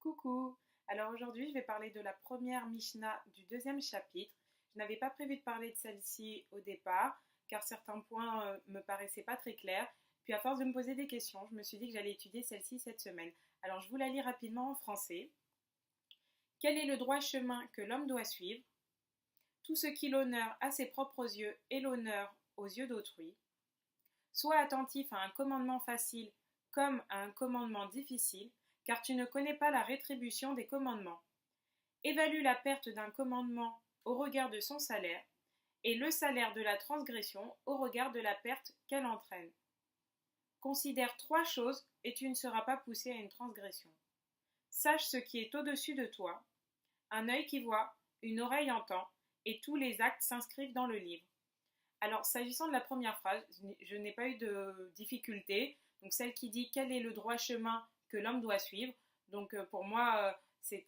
Coucou! Alors aujourd'hui, je vais parler de la première Mishnah du deuxième chapitre. Je n'avais pas prévu de parler de celle-ci au départ, car certains points me paraissaient pas très clairs. Puis à force de me poser des questions, je me suis dit que j'allais étudier celle-ci cette semaine. Alors je vous la lis rapidement en français. Quel est le droit chemin que l'homme doit suivre? Tout ce qui l'honneur à ses propres yeux et l'honneur aux yeux d'autrui. Sois attentif à un commandement facile comme à un commandement difficile, car tu ne connais pas la rétribution des commandements. Évalue la perte d'un commandement au regard de son salaire, et le salaire de la transgression au regard de la perte qu'elle entraîne. Considère trois choses, et tu ne seras pas poussé à une transgression. Sache ce qui est au-dessus de toi, un œil qui voit, une oreille entend, et tous les actes s'inscrivent dans le livre. Alors, s'agissant de la première phrase, je n'ai pas eu de difficulté. Donc, celle qui dit quel est le droit chemin que l'homme doit suivre. Donc, pour moi, c'est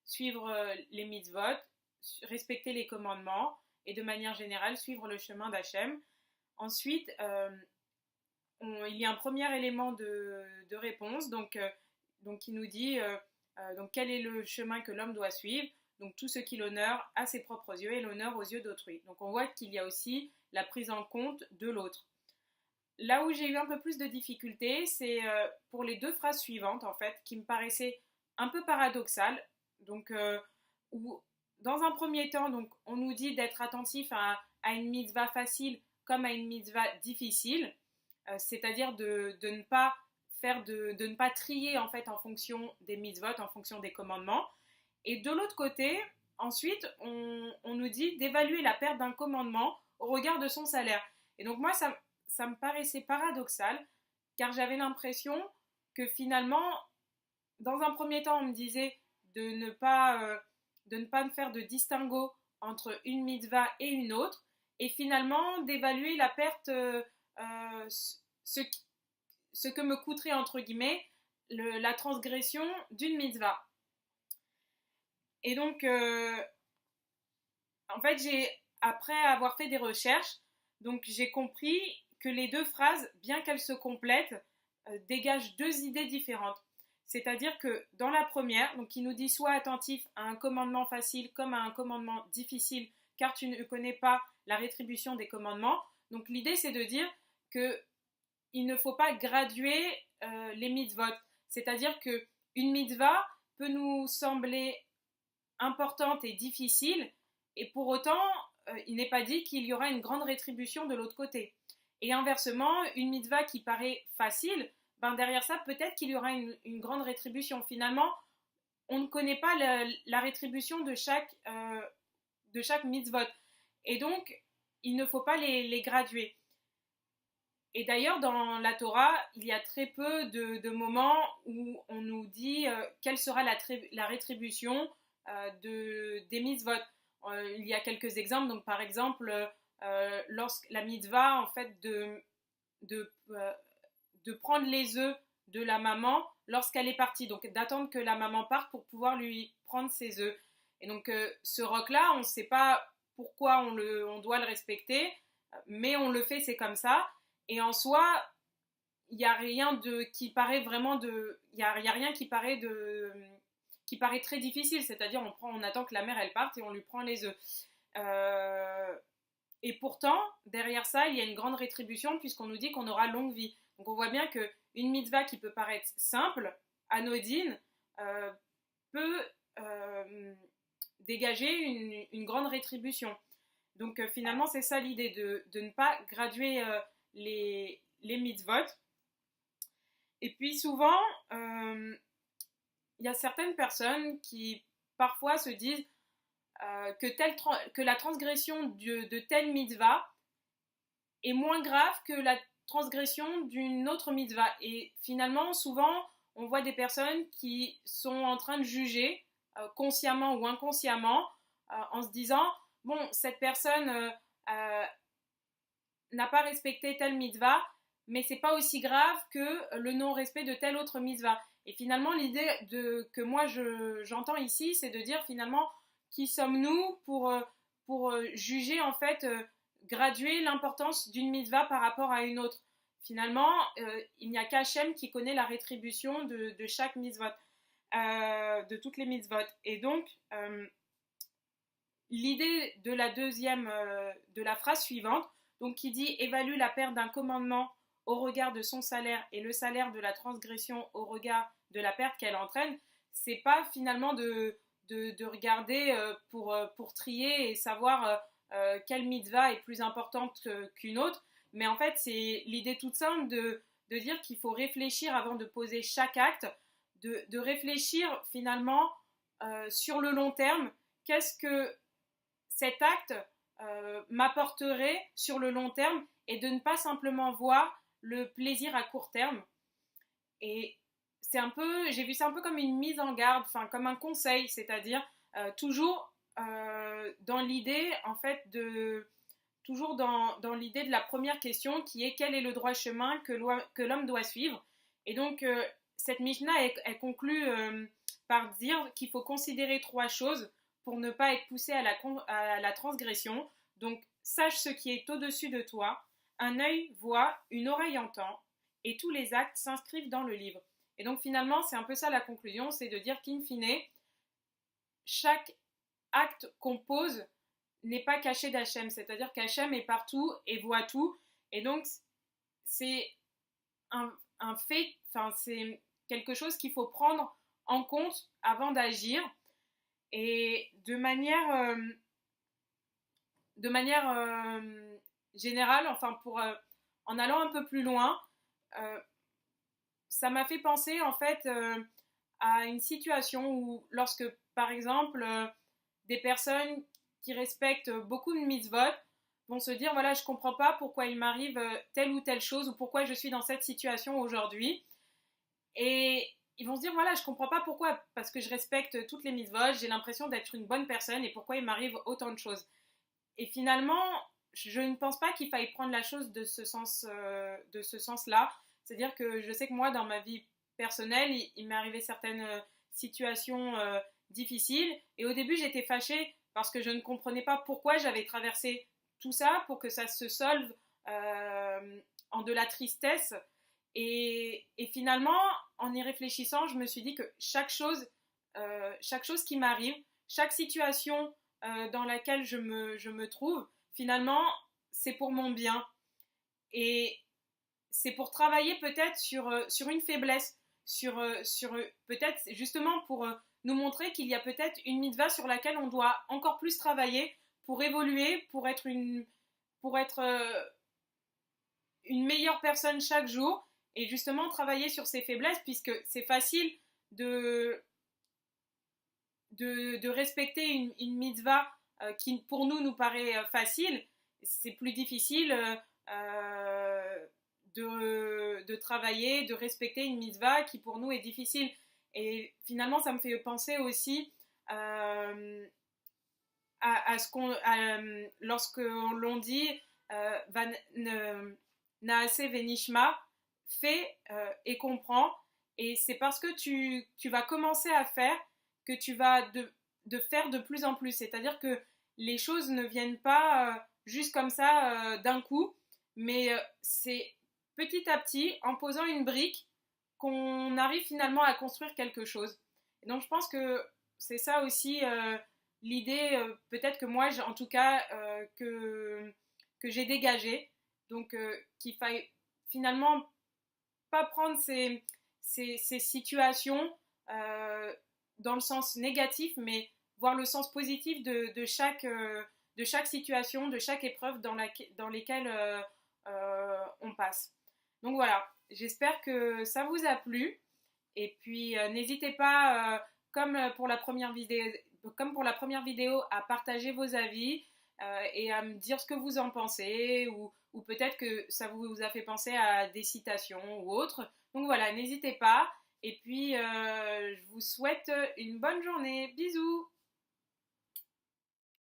suivre les mitzvot, respecter les commandements et de manière générale suivre le chemin d'Hachem. Ensuite, il y a un premier élément de réponse, donc qui nous dit donc quel est le chemin que l'homme doit suivre. Donc tout ce qui l'honore à ses propres yeux et l'honneur aux yeux d'autrui. Donc on voit qu'il y a aussi la prise en compte de l'autre. Là où j'ai eu un peu plus de difficultés, c'est pour les deux phrases suivantes en fait, qui me paraissaient un peu paradoxales. Donc où dans un premier temps, donc on nous dit d'être attentif à une mitzvah facile comme à une mitzvah difficile, c'est-à-dire de ne pas de ne pas trier en fait en fonction des mitzvot, en fonction des commandements. Et de l'autre côté, ensuite, on nous dit d'évaluer la perte d'un commandement au regard de son salaire. Et donc moi, ça me paraissait paradoxal, car j'avais l'impression que finalement, dans un premier temps, on me disait de ne pas faire de distinguo entre une mitzvah et une autre, et finalement d'évaluer la perte, ce que me coûterait, entre guillemets, la transgression d'une mitzvah. Et donc, en fait, après avoir fait des recherches, donc j'ai compris que les deux phrases, bien qu'elles se complètent, dégagent deux idées différentes. C'est-à-dire que dans la première, donc qui nous dit sois attentif à un commandement facile comme à un commandement difficile, car tu ne connais pas la rétribution des commandements. Donc l'idée, c'est de dire que il ne faut pas graduer les mitzvot. C'est-à-dire que une mitzvah peut nous sembler importante et difficile, et pour autant, il n'est pas dit qu'il y aura une grande rétribution de l'autre côté. Et inversement, une mitzvah qui paraît facile, ben derrière ça, peut-être qu'il y aura une grande rétribution. Finalement, on ne connaît pas la rétribution de chaque mitzvot. Et donc, il ne faut pas les graduer. Et d'ailleurs, dans la Torah, il y a très peu de moments où on nous dit quelle sera la rétribution des mitzvot. Il y a quelques exemples. Donc, par exemple, lorsque la mitzvah, en fait, de prendre les œufs de la maman lorsqu'elle est partie. Donc, d'attendre que la maman parte pour pouvoir lui prendre ses œufs. Et donc, ce roc-là, on ne sait pas pourquoi on doit le respecter, mais on le fait, c'est comme ça. Et en soi, il n'y a rien qui paraît vraiment il y a rien qui paraît très difficile, c'est-à-dire on attend que la mère elle parte et on lui prend les œufs. Et pourtant, derrière ça, il y a une grande rétribution puisqu'on nous dit qu'on aura longue vie. Donc on voit bien qu'une mitzvah qui peut paraître simple, anodine, peut dégager une grande rétribution. Donc finalement, c'est ça l'idée, de ne pas graduer les mitzvot. Et puis souvent, il y a certaines personnes qui parfois se disent que la transgression de telle mitzvah est moins grave que la transgression d'une autre mitzvah. Et finalement, souvent, on voit des personnes qui sont en train de juger, consciemment ou inconsciemment, en se disant, bon, cette personne n'a pas respecté telle mitzvah, mais c'est pas aussi grave que le non-respect de telle autre mitzvah. Et finalement, l'idée que moi j'entends ici, c'est de dire finalement, qui sommes-nous pour juger, en fait, graduer l'importance d'une mitzvah par rapport à une autre. Finalement, il n'y a qu'Hachem qui connaît la rétribution de chaque mitzvah. de toutes les mitzvot. Et donc, l'idée de la de la phrase suivante, donc qui dit évalue la perte d'un commandement au regard de son salaire et le salaire de la transgression au regard de la perte qu'elle entraîne, c'est pas finalement de regarder pour trier et savoir quelle mitzvah est plus importante qu'une autre, mais en fait c'est l'idée toute simple de dire qu'il faut réfléchir avant de poser chaque acte, de réfléchir finalement sur le long terme, qu'est-ce que cet acte m'apporterait sur le long terme et de ne pas simplement voir le plaisir à court terme. Et c'est un peu, j'ai vu ça un peu comme une mise en garde, enfin comme un conseil, c'est-à-dire toujours dans l'idée en fait toujours dans l'idée de la première question qui est quel est le droit chemin que l'homme doit suivre. Et donc cette Mishnah elle conclut par dire qu'il faut considérer trois choses pour ne pas être poussé à la transgression. Donc sache ce qui est au-dessus de toi, un œil voit, une oreille entend, et tous les actes s'inscrivent dans le livre. Et donc finalement, c'est un peu ça la conclusion, c'est de dire qu'in fine, chaque acte qu'on pose n'est pas caché d'Hachem, c'est-à-dire qu'Hachem est partout et voit tout, et donc c'est un fait, enfin c'est quelque chose qu'il faut prendre en compte avant d'agir, et de manière générale, enfin en allant un peu plus loin, ça m'a fait penser en fait à une situation où lorsque par exemple des personnes qui respectent beaucoup de mitzvot vont se dire voilà je comprends pas pourquoi il m'arrive telle ou telle chose ou pourquoi je suis dans cette situation aujourd'hui, et ils vont se dire voilà je comprends pas pourquoi, parce que je respecte toutes les mitzvot, j'ai l'impression d'être une bonne personne et pourquoi il m'arrive autant de choses. Et finalement je ne pense pas qu'il faille prendre la chose de ce sens-là. C'est-à-dire que je sais que moi, dans ma vie personnelle, il m'est arrivé certaines situations difficiles. Et au début, j'étais fâchée parce que je ne comprenais pas pourquoi j'avais traversé tout ça pour que ça se solve en de la tristesse. Et finalement, en y réfléchissant, je me suis dit que chaque chose qui m'arrive, chaque situation dans laquelle je me trouve, finalement, c'est pour mon bien. Et c'est pour travailler peut-être sur une faiblesse, sur peut-être justement pour nous montrer qu'il y a peut-être une mitzvah sur laquelle on doit encore plus travailler pour évoluer, pour être une meilleure personne chaque jour, et justement travailler sur ses faiblesses, puisque c'est facile de respecter une mitzvah qui pour nous paraît facile. C'est plus difficile de travailler, de respecter une mitzvah qui pour nous est difficile. Et finalement, ça me fait penser aussi à ce lorsque l'on dit Naase Venishma, fais et comprends. Et c'est parce que tu vas commencer à faire que tu vas de faire de plus en plus. C'est-à-dire que les choses ne viennent pas juste comme ça d'un coup, mais c'est petit à petit, en posant une brique, qu'on arrive finalement à construire quelque chose. Et donc je pense que c'est ça aussi l'idée, peut-être que moi, en tout cas, que j'ai dégagée. Donc qu'il faille finalement pas prendre ces situations dans le sens négatif, mais voir le sens positif de chaque situation, de chaque épreuve dans lesquelles on passe. Donc voilà, j'espère que ça vous a plu. Et puis n'hésitez pas, comme pour la première vidéo, à partager vos avis et à me dire ce que vous en pensez, ou peut-être que ça vous a fait penser à des citations ou autres. Donc voilà, n'hésitez pas. Et puis je vous souhaite une bonne journée. Bisous!